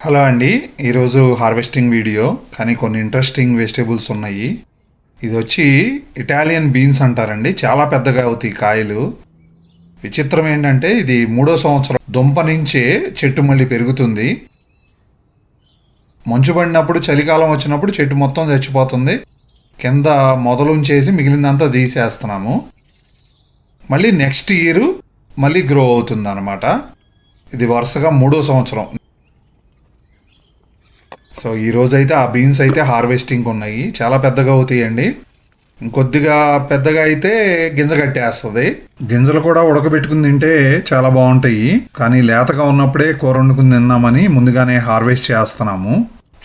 Hello అండి. ఈరోజు harvesting video, కానీ కొన్ని ఇంట్రెస్టింగ్ వెజిటేబుల్స్ ఉన్నాయి. ఇది వచ్చి ఇటాలియన్ బీన్స్ అంటారండి. చాలా పెద్దగా అవుతాయి కాయలు. విచిత్రం ఏంటంటే ఇది 3వ సంవత్సరం దుంప నుంచే చెట్టు మళ్ళీ పెరుగుతుంది. మంచు పడినప్పుడు, చలికాలం వచ్చినప్పుడు చెట్టు మొత్తం చచ్చిపోతుంది. కింద మొదలుంచేసి మిగిలిందంతా తీసేస్తున్నాము. మళ్ళీ నెక్స్ట్ ఇయర్ మళ్ళీ గ్రో అవుతుంది అన్నమాట. ఇది వరుసగా 3వ సంవత్సరం. సో ఈ రోజైతే ఆ బీన్స్ అయితే హార్వెస్టింగ్ ఉన్నాయి. చాలా పెద్దగా అవుతాయండి. ఇంకొద్దిగా పెద్దగా అయితే గింజ కట్టేస్తుంది. గింజలు కూడా ఉడకబెట్టుకుని తింటే చాలా బాగుంటాయి. కానీ లేతగా ఉన్నప్పుడే కూర వండుకుని తిందామని ముందుగానే హార్వెస్ట్ చేస్తున్నాము.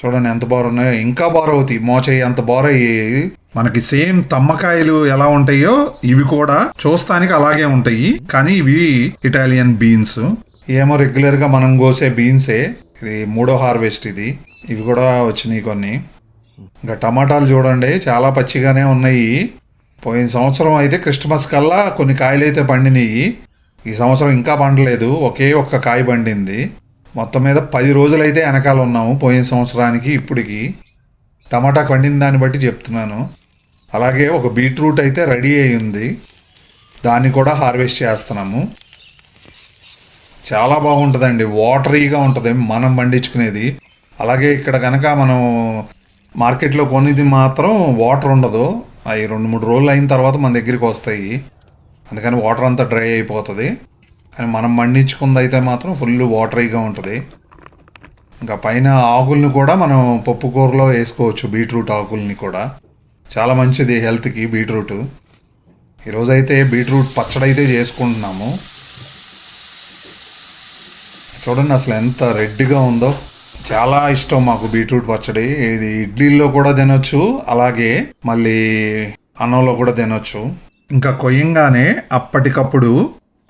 చూడండి ఎంత బాగున్నాయో. ఇంకా బారవుతాయి. మోచయ్యి అంత బారయ్యాయి. మనకి సేమ్ తమ్మకాయలు ఎలా ఉంటాయో ఇవి కూడా చూస్తానికి అలాగే ఉంటాయి. కానీ ఇవి ఇటాలియన్ బీన్స్. ఏమో రెగ్యులర్గా మనం కోసే బీన్సే. ఇది 3వ హార్వెస్ట్ ఇది. ఇవి కూడా వచ్చినాయి కొన్ని. ఇంకా టమాటాలు చూడండి చాలా పచ్చిగానే ఉన్నాయి. పోయిన సంవత్సరం అయితే క్రిస్మస్ కల్లా కొన్ని కాయలు అయితే పండినాయి. ఈ సంవత్సరం ఇంకా పండలేదు. ఒకే ఒక్క కాయ పండింది. మొత్తం మీద 10 రోజులైతే వెనకాల ఉన్నాము పోయిన సంవత్సరానికి ఇప్పటికి. టమాటా పండిన దాన్ని బట్టి చెప్తున్నాను. అలాగే ఒక బీట్రూట్ అయితే రెడీ అయి ఉంది. దాన్ని కూడా హార్వెస్ట్ చేస్తున్నాము. చాలా బాగుంటుందండి. వాటరీగా ఉంటుంది మనం పండించుకునేది. అలాగే ఇక్కడ కనుక మనం మార్కెట్లో కొనేది మాత్రం వాటర్ ఉండదు. అవి 2-3 రోజులు అయిన తర్వాత మన దగ్గరికి వస్తాయి. అందుకని వాటర్ అంతా డ్రై అయిపోతుంది. కానీ మనం పండించుకుంది అయితే మాత్రం ఫుల్ వాటరీగా ఉంటుంది. ఇంకా పైన ఆకుల్ని కూడా మనం పప్పు కూరలో వేసుకోవచ్చు. బీట్రూట్ ఆకుల్ని కూడా చాలా మంచిది హెల్త్కి బీట్రూట్. ఈరోజైతే బీట్రూట్ పచ్చడి అయితే చేసుకుంటున్నాము. చూడండి అసలు ఎంత రెడ్గా ఉందో. చాలా ఇష్టం మాకు బీట్రూట్ పచ్చడి. ఇది ఇడ్లీల్లో కూడా తినొచ్చు, అలాగే మళ్ళీ అన్నంలో కూడా తినొచ్చు. ఇంకా కొయ్యంగానే అప్పటికప్పుడు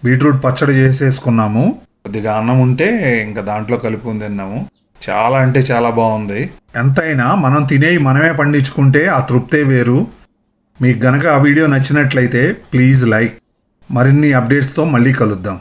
బీట్రూట్ పచ్చడి చేసేసుకున్నాము. కొద్దిగా అన్నం ఉంటే ఇంకా దాంట్లో కలుపుకొని తిన్నాము. చాలా అంటే చాలా బాగుంది. ఎంతైనా మనం తినేవి మనమే పండించుకుంటే ఆ తృప్తే వేరు. మీకు గనక ఆ వీడియో నచ్చినట్లయితే ప్లీజ్ లైక్. మరిన్ని అప్డేట్స్తో మళ్ళీ కలుద్దాం.